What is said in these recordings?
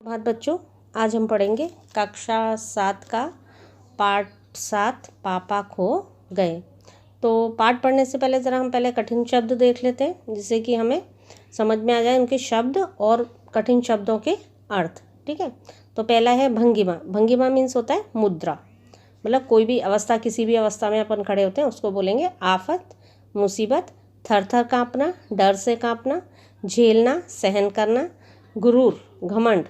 बहुत बच्चों, आज हम पढ़ेंगे कक्षा 7 का पाठ 7 पापा खो गए। तो पाठ पढ़ने से पहले ज़रा हम पहले कठिन शब्द देख लेते हैं, जिससे कि हमें समझ में आ जाए उनके शब्द और कठिन शब्दों के अर्थ। ठीक है, तो पहला है भंगिमा। भंगिमा मीन्स होता है मुद्रा, मतलब कोई भी अवस्था, किसी भी अवस्था में अपन खड़े होते हैं उसको बोलेंगे आफत, मुसीबत। थर थर काँपना, डर से काँपना। झेलना, सहन करना। गुरूर, घमंड।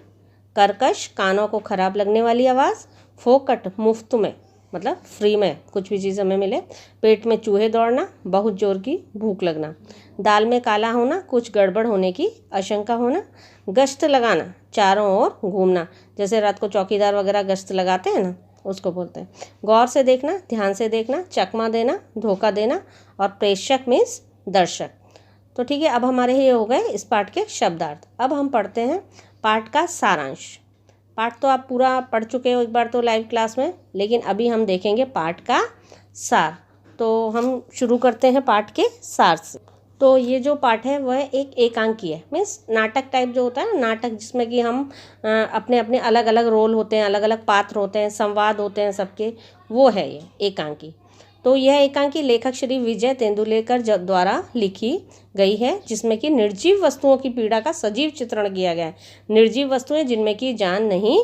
कर्कश, कानों को खराब लगने वाली आवाज़। फोकट, मुफ्त में, मतलब फ्री में कुछ भी चीज़ हमें मिले। पेट में चूहे दौड़ना, बहुत जोर की भूख लगना। दाल में काला होना, कुछ गड़बड़ होने की आशंका होना। गश्त लगाना, चारों ओर घूमना, जैसे रात को चौकीदार वगैरह गश्त लगाते हैं ना, उसको बोलते हैं। गौर से देखना, ध्यान से देखना। चकमा देना, धोखा देना। और प्रेषक मीन्स दर्शक। तो ठीक है, अब हमारे ये हो गए इस पाठ के शब्दार्थ। अब हम पढ़ते हैं पाठ का सारांश। पाठ तो आप पूरा पढ़ चुके हो एक बार तो लाइव क्लास में, लेकिन अभी हम देखेंगे पाठ का सार। तो हम शुरू करते हैं पाठ के सार से। तो ये जो पाठ है वह एक एकांकी है, मीन्स नाटक टाइप जो होता है ना, नाटक जिसमें कि हम अपने अपने अलग अलग रोल होते हैं, अलग अलग पात्र होते हैं, संवाद होते हैं सबके, वो है ये एकांकी। तो यह एकांकी लेखक श्री विजय तेंदुलेकर द्वारा लिखी गई है, जिसमें कि निर्जीव वस्तुओं की पीड़ा का सजीव चित्रण किया गया है। निर्जीव वस्तुएं जिनमें कि जान नहीं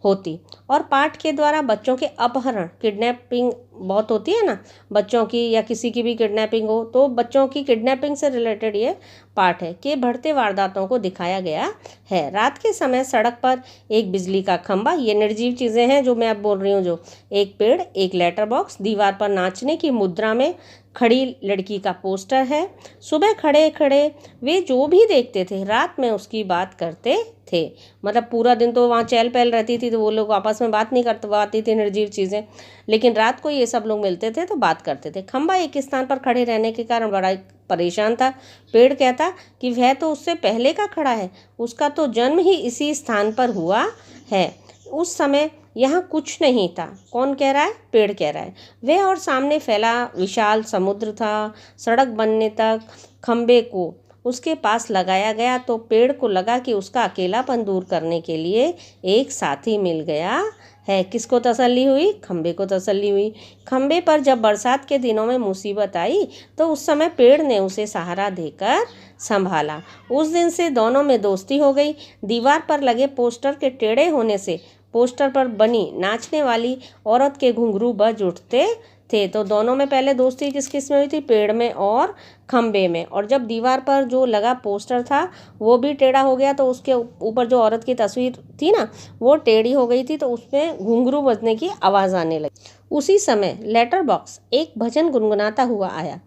होती। और पाठ के द्वारा बच्चों के अपहरण, किडनैपिंग बहुत होती है ना बच्चों की, या किसी की भी किडनैपिंग हो, तो बच्चों की किडनैपिंग से रिलेटेड ये पाठ है कि बढ़ते वारदातों को दिखाया गया है। रात के समय सड़क पर एक बिजली का खंभा, ये निर्जीव चीज़ें हैं जो मैं अब बोल रही हूँ, जो एक पेड़, एक लेटर बॉक्स, दीवार पर नाचने की मुद्रा में खड़ी लड़की का पोस्टर है। सुबह खड़े खड़े वे जो भी देखते थे रात में उसकी बात करते थे। मतलब पूरा दिन तो वहाँ चहल पहल रहती थी, तो वो लोग आपस में बात नहीं कर पाती थी निर्जीव चीज़ें, लेकिन रात को ये सब लोग मिलते थे तो बात करते थे। खंबा एक स्थान पर खड़े रहने के कारण बड़ा परेशान था। पेड़ कहता कि वह तो उससे पहले का खड़ा है, उसका तो जन्म ही इसी स्थान पर हुआ है। उस समय यहाँ कुछ नहीं था। कौन कह रहा है? पेड़ कह रहा है। वह और सामने फैला विशाल समुद्र था। सड़क बनने तक खंबे को उसके पास लगाया गया तो पेड़ को लगा कि उसका अकेलापन दूर करने के लिए एक साथी मिल गया है। किसको तसल्ली हुई? खंबे को तसल्ली हुई। खंबे पर जब बरसात के दिनों में मुसीबत आई तो उस समय पेड़ ने उसे सहारा देकर संभाला। उस दिन से दोनों में दोस्ती हो गई। दीवार पर लगे पोस्टर के टेढ़े होने से पोस्टर पर बनी नाचने वाली औरत के घुंघरू बज उठते थे। तो दोनों में पहले दोस्ती किस किस में हुई थी? पेड़ में और खंबे में। और जब दीवार पर जो लगा पोस्टर था वो भी टेढ़ा हो गया, तो उसके ऊपर जो औरत की तस्वीर थी ना वो टेढ़ी हो गई थी, तो उसमें घुंघरू बजने की आवाज़ आने लगी। उसी समय लेटर बॉक्स एक भजन गुनगुनाता हुआ आया।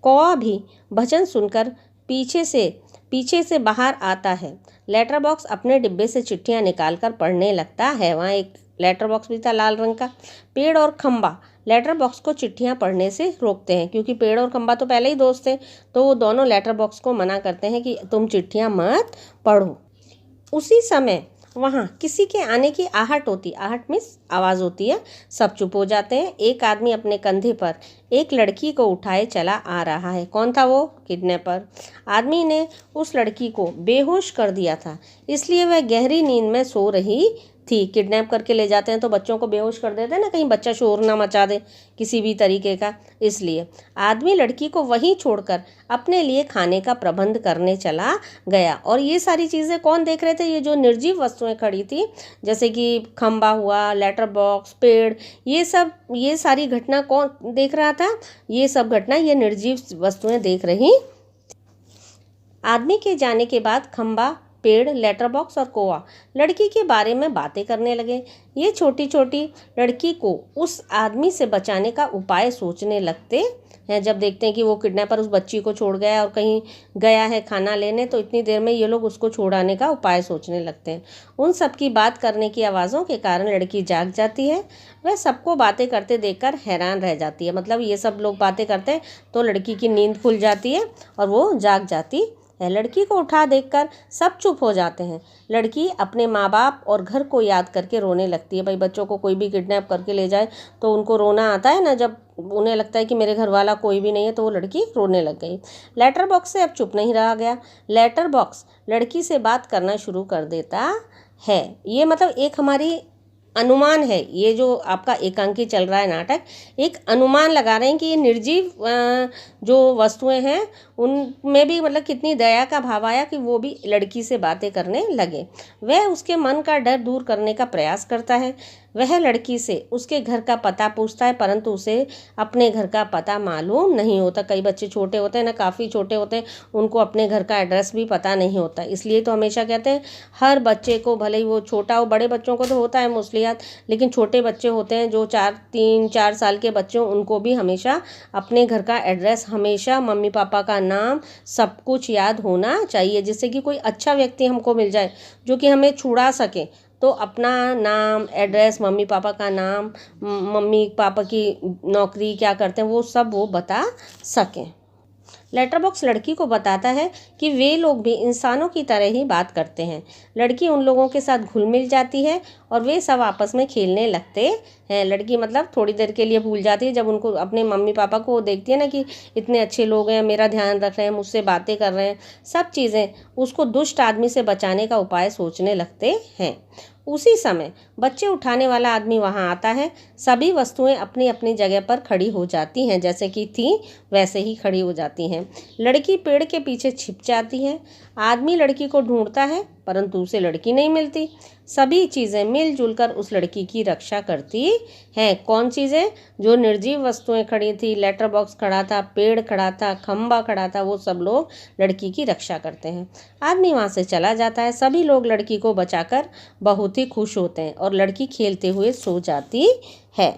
कौवा भी भजन सुनकर पीछे से बाहर आता है। लेटर बॉक्स अपने डिब्बे से चिट्ठियां निकालकर पढ़ने लगता है। वहाँ एक लेटर बॉक्स भी था लाल रंग का। पेड़ और खंबा लेटर बॉक्स को चिट्ठियां पढ़ने से रोकते हैं, क्योंकि पेड़ और खंबा तो पहले ही दोस्त थे, तो वो दोनों लेटर बॉक्स को मना करते हैं कि तुम चिट्ठियां मत पढ़ो। उसी समय वहाँ किसी के आने की आहट होती। आहट मीन्स आवाज़ होती है। सब चुप हो जाते हैं। एक आदमी अपने कंधे पर एक लड़की को उठाए चला आ रहा है। कौन था वो? किडनैपर। आदमी ने उस लड़की को बेहोश कर दिया था, इसलिए वह गहरी नींद में सो रही थी। किडनैप करके ले जाते हैं तो बच्चों को बेहोश कर देते हैं ना, कहीं बच्चा शोर ना मचा दे किसी भी तरीके का, इसलिए आदमी लड़की को वहीं छोड़कर अपने लिए खाने का प्रबंध करने चला गया। और ये सारी चीज़ें कौन देख रहे थे? ये जो निर्जीव वस्तुएं खड़ी थी, जैसे कि खंबा हुआ, लेटर बॉक्स, पेड़, ये सारी घटना कौन देख रहा था? ये सब घटना ये निर्जीव वस्तुएं देख रही। आदमी के जाने के बाद खंबा, पेड़, लेटर बॉक्स और कौवा लड़की के बारे में बातें करने लगे। ये छोटी छोटी लड़की को उस आदमी से बचाने का उपाय सोचने लगते हैं। जब देखते हैं कि वो किडनैपर उस बच्ची को छोड़ गया और कहीं गया है खाना लेने, तो इतनी देर में ये लोग उसको छोड़ाने का उपाय सोचने लगते हैं। उन सब की बात करने की आवाज़ों के कारण लड़की जाग जाती है। वह सबको बातें करते देखकर हैरान रह जाती है। मतलब ये सब लोग बातें करते हैं तो लड़की की नींद खुल जाती है और वो जाग जाती है। लड़की को उठा देखकर सब चुप हो जाते हैं। लड़की अपने माँ बाप और घर को याद करके रोने लगती है। भाई बच्चों को कोई भी किडनैप करके ले जाए तो उनको रोना आता है ना, जब उन्हें लगता है कि मेरे घर वाला कोई भी नहीं है, तो वो लड़की रोने लग गई। लेटर बॉक्स से अब चुप नहीं रहा गया। लेटर बॉक्स लड़की से बात करना शुरू कर देता है। ये मतलब एक हमारी अनुमान है, ये जो आपका एकांकी चल रहा है नाटक, एक अनुमान लगा रहे हैं कि ये निर्जीव जो वस्तुएं हैं उनमें भी मतलब कितनी दया का भाव आया कि वो भी लड़की से बातें करने लगे। वह उसके मन का डर दूर करने का प्रयास करता है। वह लड़की से उसके घर का पता पूछता है, परंतु उसे अपने घर का पता मालूम नहीं होता। कई बच्चे छोटे होते हैं ना, काफ़ी छोटे होते हैं, उनको अपने घर का एड्रेस भी पता नहीं होता। इसलिए तो हमेशा कहते हैं हर बच्चे को, भले ही वो छोटा हो, बड़े बच्चों को तो होता है मोस्टली, लेकिन छोटे बच्चे होते हैं जो 3-4 साल के बच्चे हों, उनको भी हमेशा अपने घर का एड्रेस, हमेशा मम्मी पापा का नाम, सब कुछ याद होना चाहिए, जिससे कि कोई अच्छा व्यक्ति हमको मिल जाए जो कि हमें छुड़ा सके, तो अपना नाम, एड्रेस, मम्मी पापा का नाम, मम्मी पापा की नौकरी क्या करते हैं, वो सब वो बता सकें। लेटर बॉक्स लड़की को बताता है कि वे लोग भी इंसानों की तरह ही बात करते हैं। लड़की उन लोगों के साथ घुल मिल जाती है और वे सब आपस में खेलने लगते हैं। लड़की मतलब थोड़ी देर के लिए भूल जाती है, जब उनको अपने मम्मी पापा को देखती है ना कि इतने अच्छे लोग हैं, मेरा ध्यान रख रहे हैं, मुझसे बातें कर रहे हैं, सब चीज़ें उसको दुष्ट आदमी से बचाने का उपाय सोचने लगते हैं। उसी समय बच्चे उठाने वाला आदमी वहां आता है। सभी वस्तुएं अपनी अपनी जगह पर खड़ी हो जाती हैं, जैसे कि थी वैसे ही खड़ी हो जाती हैं। लड़की पेड़ के पीछे छिप जाती है। आदमी लड़की को ढूंढता है, परंतु उसे लड़की नहीं मिलती। सभी चीज़ें मिलजुल कर उस लड़की की रक्षा करती हैं। कौन चीज़ें? जो निर्जीव वस्तुएं खड़ी थी, लेटर बॉक्स खड़ा था, पेड़ खड़ा था, खंबा खड़ा था, वो सब लोग लड़की की रक्षा करते हैं। आदमी वहाँ से चला जाता है। सभी लोग लड़की को बचाकर बहुत ही खुश होते हैं और लड़की खेलते हुए सो जाती है।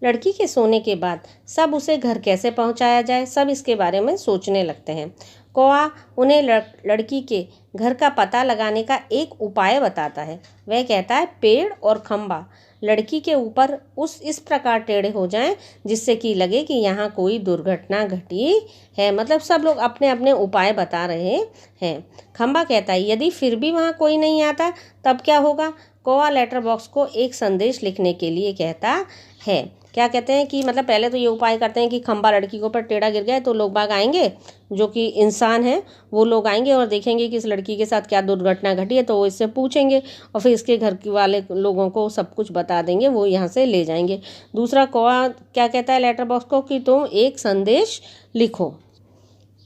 लड़की के सोने के बाद सब उसे घर कैसे पहुंचाया जाए, सब इसके बारे में सोचने लगते हैं। कौआ उन्हें लड़की के घर का पता लगाने का एक उपाय बताता है। वह कहता है पेड़ और खंबा लड़की के ऊपर इस प्रकार टेढ़े हो जाएं जिससे कि लगे कि यहाँ कोई दुर्घटना घटी है। मतलब सब लोग अपने अपने उपाय बता रहे हैं। खंबा कहता है यदि फिर भी वहाँ कोई नहीं आता तब क्या होगा? कौआ लेटर बॉक्स को एक संदेश लिखने के लिए कहता है। क्या कहते हैं कि मतलब पहले तो ये उपाय करते हैं कि खंबा लड़की के ऊपर टेढ़ा गिर गया है, तो लोग बाग आएंगे जो कि इंसान हैं, वो लोग आएंगे और देखेंगे कि इस लड़की के साथ क्या दुर्घटना घटी है, तो वो इससे पूछेंगे और फिर इसके घर वाले लोगों को सब कुछ बता देंगे, वो यहाँ से ले जाएंगे। दूसरा कौआ क्या कहता है लेटर बॉक्स को कि तुम एक संदेश लिखो।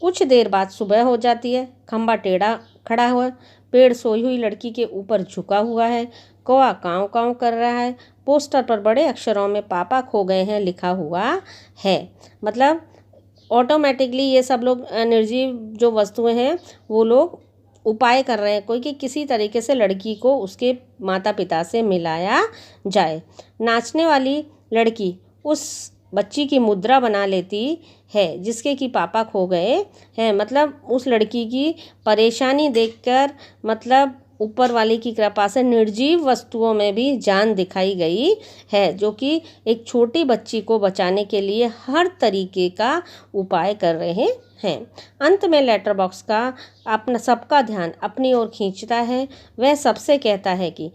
कुछ देर बाद सुबह हो जाती है। खंबा टेढ़ा खड़ा हुआ, पेड़ सोई हुई लड़की के ऊपर झुका हुआ है। कौआ काँव काँव कर रहा है। पोस्टर पर बड़े अक्षरों में पापा खो गए हैं लिखा हुआ है। मतलब ऑटोमेटिकली ये सब लोग निर्जीव जो वस्तुएं हैं वो लोग उपाय कर रहे हैं कोई कि किसी तरीके से लड़की को उसके माता पिता से मिलाया जाए। नाचने वाली लड़की उस बच्ची की मुद्रा बना लेती है जिसके कि पापा खो गए हैं। मतलब उस लड़की की परेशानी देखकर मतलब ऊपर वाले की कृपा से निर्जीव वस्तुओं में भी जान दिखाई गई है, जो कि एक छोटी बच्ची को बचाने के लिए हर तरीके का उपाय कर रहे हैं। अंत में लेटर बॉक्स का अपना सबका ध्यान अपनी ओर खींचता है। वह सबसे कहता है कि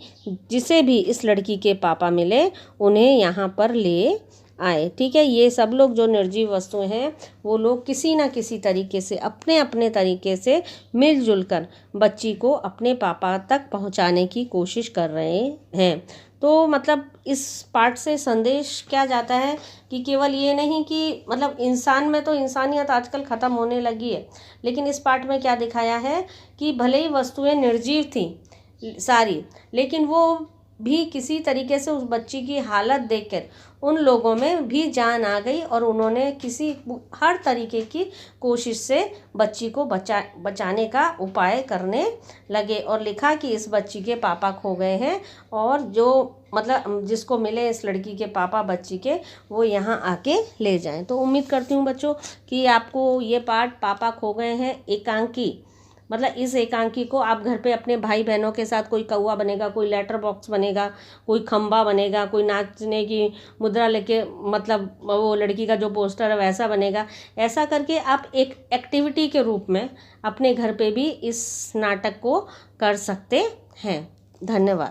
जिसे भी इस लड़की के पापा मिले उन्हें यहाँ पर ले आए। ठीक है, ये सब लोग जो निर्जीव वस्तुएं हैं वो लोग किसी ना किसी तरीके से अपने अपने तरीके से मिलजुल कर बच्ची को अपने पापा तक पहुंचाने की कोशिश कर रहे हैं। तो मतलब इस पाठ से संदेश क्या जाता है कि केवल ये नहीं कि मतलब इंसान में तो इंसानियत आजकल ख़त्म होने लगी है, लेकिन इस पाठ में क्या दिखाया है कि भले ही वस्तुएं निर्जीव थी सारी, लेकिन वो भी किसी तरीके से उस बच्ची की हालत देखकर उन लोगों में भी जान आ गई और उन्होंने हर तरीके की कोशिश से बच्ची को बचाने का उपाय करने लगे और लिखा कि इस बच्ची के पापा खो गए हैं और जो मतलब जिसको मिले इस लड़की के पापा बच्ची के, वो यहाँ आके ले जाएं। तो उम्मीद करती हूँ बच्चों कि आपको ये पाठ पापा खो गए हैं एकांकी, मतलब इस एकांकी को आप घर पे अपने भाई बहनों के साथ, कोई कौवा बनेगा, कोई लेटर बॉक्स बनेगा, कोई खंबा बनेगा, कोई नाचने की मुद्रा लेके मतलब वो लड़की का जो पोस्टर है वैसा बनेगा। ऐसा करके आप एक एक्टिविटी के रूप में अपने घर पे भी इस नाटक को कर सकते हैं। धन्यवाद।